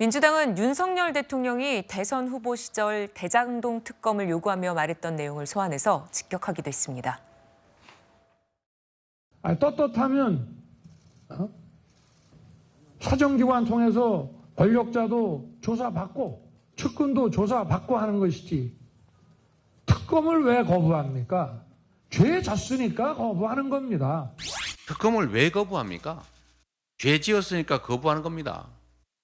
민주당은 윤석열 대통령이 대선 후보 시절 대장동 특검을 요구하며 말했던 내용을 소환해서 직격하기도 했습니다. 떳떳하면 사정기관 통해서 권력자도 조사받고 측근도 조사받고 하는 것이지 특검을 왜 거부합니까? 죄 졌으니까 거부하는 겁니다. 특검을 왜 거부합니까? 죄 지었으니까 거부하는 겁니다.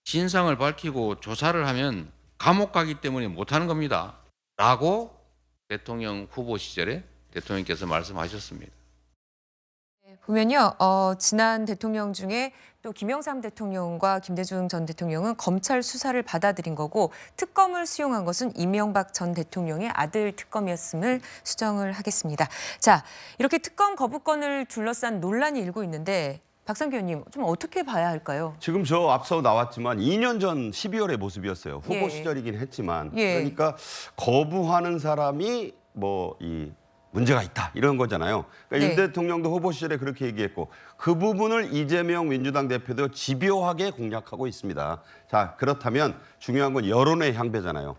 진상을 밝히고 조사를 하면 감옥 가기 때문에 못하는 겁니다. 라고 대통령 후보 시절에 대통령께서 말씀하셨습니다. 보면요, 지난 대통령 중에 또 김영삼 대통령과 김대중 전 대통령은 검찰 수사를 받아들인 거고 특검을 수용한 것은 이명박 전 대통령의 아들 특검이었음을 수정을 하겠습니다. 자, 이렇게 특검 거부권을 둘러싼 논란이 일고 있는데 박상규 의원님 좀 어떻게 봐야 할까요? 지금 저 앞서 나왔지만 2년 전 12월의 모습이었어요. 후보 예. 시절이긴 했지만 예. 그러니까 거부하는 사람이 문제가 있다 이런 거잖아요. 그러니까 네. 윤 대통령도 후보 시절에 그렇게 얘기했고 그 부분을 이재명 민주당 대표도 집요하게 공략하고 있습니다. 자, 그렇다면 중요한 건 여론의 향배잖아요.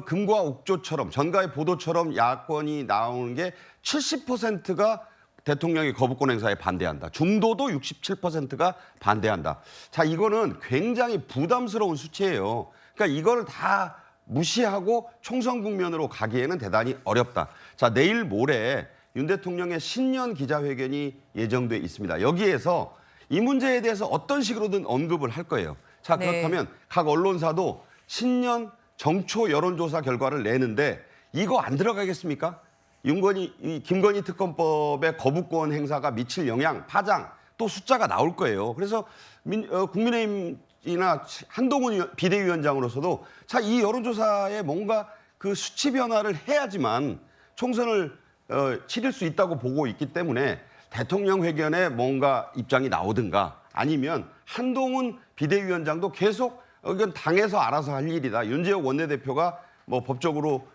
금과 옥조처럼 전가의 보도처럼 야권이 나오는 게 70%가 대통령의 거부권 행사에 반대한다. 중도도 67%가 반대한다. 자, 이거는 굉장히 부담스러운 수치예요. 그러니까 이걸 다 무시하고 총선 국면으로 가기에는 대단히 어렵다. 자, 내일 모레 윤 대통령의 신년 기자회견이 예정돼 있습니다. 여기에서 이 문제에 대해서 어떤 식으로든 언급을 할 거예요. 자, 그렇다면 각 언론사도 신년 정초 여론조사 결과를 내는데 이거 안 들어가겠습니까? 김건희 특검법의 거부권 행사가 미칠 영향, 파장, 또 숫자가 나올 거예요. 그래서 국민의힘이나 한동훈 비대위원장으로서도 자, 이 여론조사에 뭔가 그 수치 변화를 해야지만 총선을 치를 수 있다고 보고 있기 때문에 대통령 회견에 뭔가 입장이 나오든가 아니면 한동훈 비대위원장도 계속 이건 당에서 알아서 할 일이다. 윤재욱 원내대표가 법적으로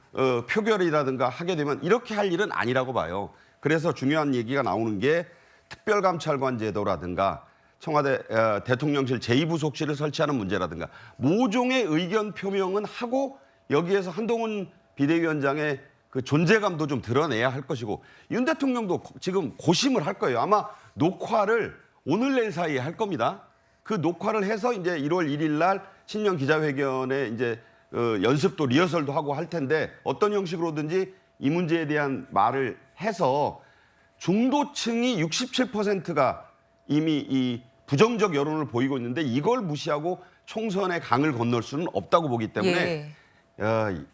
표결이라든가 하게 되면 이렇게 할 일은 아니라고 봐요. 그래서 중요한 얘기가 나오는 게 특별감찰관 제도라든가 청와대 대통령실 제2부속실을 설치하는 문제라든가 모종의 의견 표명은 하고 여기에서 한동훈 비대위원장의 그 존재감도 좀 드러내야 할 것이고 윤 대통령도 지금 고심을 할 거예요. 아마 녹화를 오늘 내일 사이에 할 겁니다. 그 녹화를 해서 이제 1월 1일 날 신년 기자회견에 이제 연습도 리허설도 하고 할 텐데 어떤 형식으로든지 이 문제에 대한 말을 해서 중도층이 67%가 이미 이 부정적 여론을 보이고 있는데 이걸 무시하고 총선의 강을 건널 수는 없다고 보기 때문에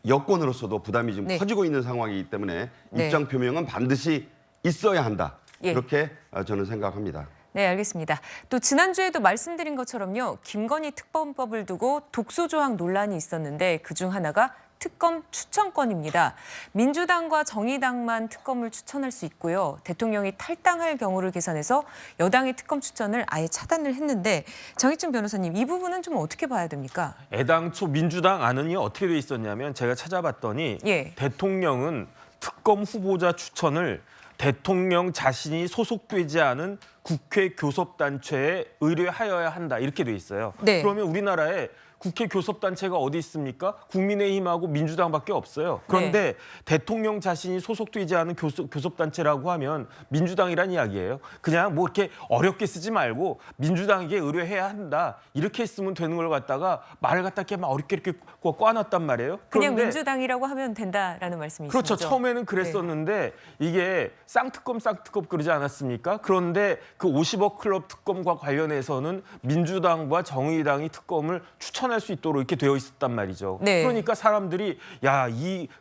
여권으로서도 부담이 좀 커지고 있는 상황이기 때문에 입장 표명은 반드시 있어야 한다. 이렇게 저는 생각합니다. 네, 알겠습니다. 또 지난주에도 말씀드린 것처럼요. 김건희 특검법을 두고 독소조항 논란이 있었는데 그중 하나가 특검 추천권입니다. 민주당과 정의당만 특검을 추천할 수 있고요. 대통령이 탈당할 경우를 계산해서 여당의 특검 추천을 아예 차단을 했는데 정의춘 변호사님, 이 부분은 좀 어떻게 봐야 됩니까? 애당초 민주당 안은요 어떻게 돼 있었냐면 제가 찾아봤더니 대통령은 특검 후보자 추천을 대통령 자신이 소속되지 않은 국회 교섭단체에 의뢰하여야 한다 이렇게 돼 있어요. 그러면 우리나라에 국회 교섭단체가 어디 있습니까? 국민의힘하고 민주당밖에 없어요. 그런데 대통령 자신이 소속되지 않은 교섭단체라고 하면 민주당이란 이야기예요. 그냥 뭐 이렇게 어렵게 쓰지 말고 민주당에게 의뢰해야 한다. 이렇게 쓰면 되는 걸 갖다가 말을 갖다 이렇게 막 어렵게 이렇게 꽈놨단 말이에요. 그냥 민주당이라고 하면 된다라는 말씀이시죠? 그렇죠. 처음에는 그랬었는데 이게 쌍특검 그러지 않았습니까? 그런데 그 50억 클럽 특검과 관련해서는 민주당과 정의당이 특검을 추천할 수 있도록 이렇게 되어 있었단 말이죠. 그러니까 사람들이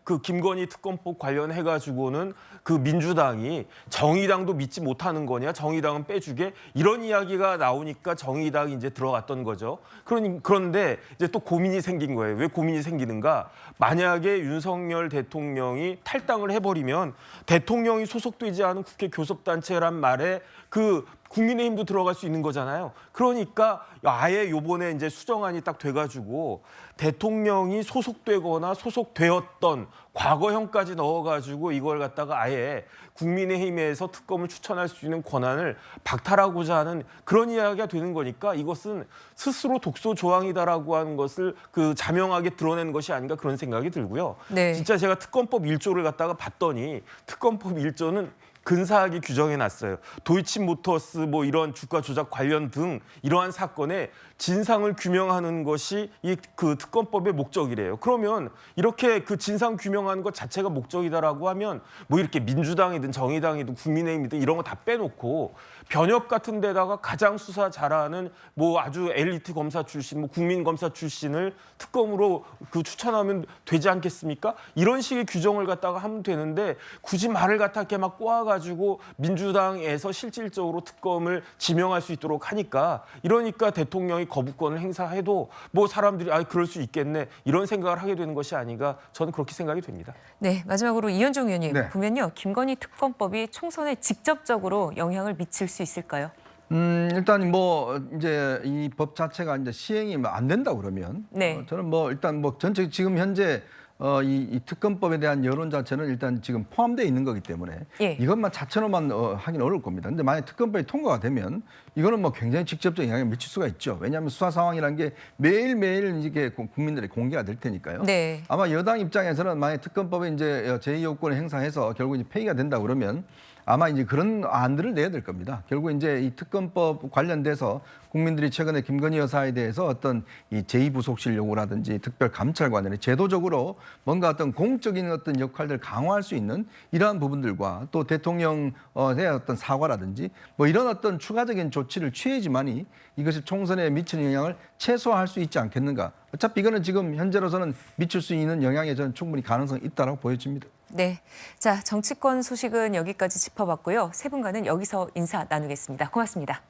그 김건희 특검법 관련해 가지고는 그 민주당이 정의당도 믿지 못하는 거냐? 정의당은 빼주게? 이런 이야기가 나오니까 정의당이 이제 들어갔던 거죠. 그런데 이제 또 고민이 생긴 거예요. 왜 고민이 생기는가? 만약에 윤석열 대통령이 탈당을 해버리면 대통령이 소속되지 않은 국회 교섭단체란 말에 그 국민의힘도 들어갈 수 있는 거잖아요. 그러니까 아예 요번에 이제 수정안이 딱 돼가지고 대통령이 소속되거나 소속되었던 과거형까지 넣어가지고 이걸 갖다가 아예 국민의힘에서 특검을 추천할 수 있는 권한을 박탈하고자 하는 그런 이야기가 되는 거니까 이것은 스스로 독소 조항이다라고 하는 것을 그 자명하게 드러내는 것이 아닌가 그런 생각이 들고요. 네. 진짜 제가 특검법 1조를 갖다가 봤더니 특검법 1조는 근사하게 규정해 놨어요. 도이치모터스 뭐 이런 주가 조작 관련 등 이러한 사건의 진상을 규명하는 것이 이 그 특검법의 목적이래요. 그러면 이렇게 그 진상 규명하는 것 자체가 목적이다라고 하면 뭐 이렇게 민주당이든 정의당이든 국민의힘이든 이런 거 다 빼놓고 변협 같은 데다가 가장 수사 잘하는 뭐 아주 엘리트 검사 출신, 뭐 국민 검사 출신을 특검으로 그 추천하면 되지 않겠습니까? 이런 식의 규정을 갖다가 하면 되는데 굳이 말을 갖다 이렇게 막 꼬아가지고 민주당에서 실질적으로 특검을 지명할 수 있도록 하니까 이러니까 대통령이 거부권을 행사해도 뭐 사람들이 아 그럴 수 있겠네 이런 생각을 하게 되는 것이 아닌가 저는 그렇게 생각이 됩니다. 네, 마지막으로 이현종 의원님 네. 보면요. 김건희 특검법이 총선에 직접적으로 영향을 미칠 수 있을까요? 일단 뭐 이제 이 법 자체가 이제 시행이 안 된다 그러면 네. 저는 뭐 일단 뭐 전체 지금 현재 이 특검법에 대한 여론 자체는 일단 지금 포함되어 있는 거기 때문에 예. 이것만 자체로만 하긴 어려울 겁니다. 근데 만약 특검법이 통과가 되면 이거는 뭐 굉장히 직접적 영향을 미칠 수가 있죠. 왜냐하면 수사 상황이라는 게 매일매일 이게 국민들이 공개가 될 테니까요. 네. 아마 여당 입장에서는 만약 특검법에 이제 제2요건을 행사해서 결국 이제 폐기가 된다 그러면 아마 이제 그런 안들을 내야 될 겁니다. 결국 이제 이 특검법 관련돼서 국민들이 최근에 김건희 여사에 대해서 어떤 이 제2부속실 요구라든지 특별감찰관을 제도적으로 뭔가 어떤 공적인 어떤 역할들을 강화할 수 있는 이러한 부분들과 또 대통령의 어떤 사과라든지 뭐 이런 어떤 추가적인 조치를 취해야지만이 이것이 총선에 미치는 영향을 최소화할 수 있지 않겠는가. 어차피 이거는 지금 현재로서는 미칠 수 있는 영향에 저는 충분히 가능성이 있다고 보여집니다. 네. 자, 정치권 소식은 여기까지 짚어봤고요. 세 분과는 여기서 인사 나누겠습니다. 고맙습니다.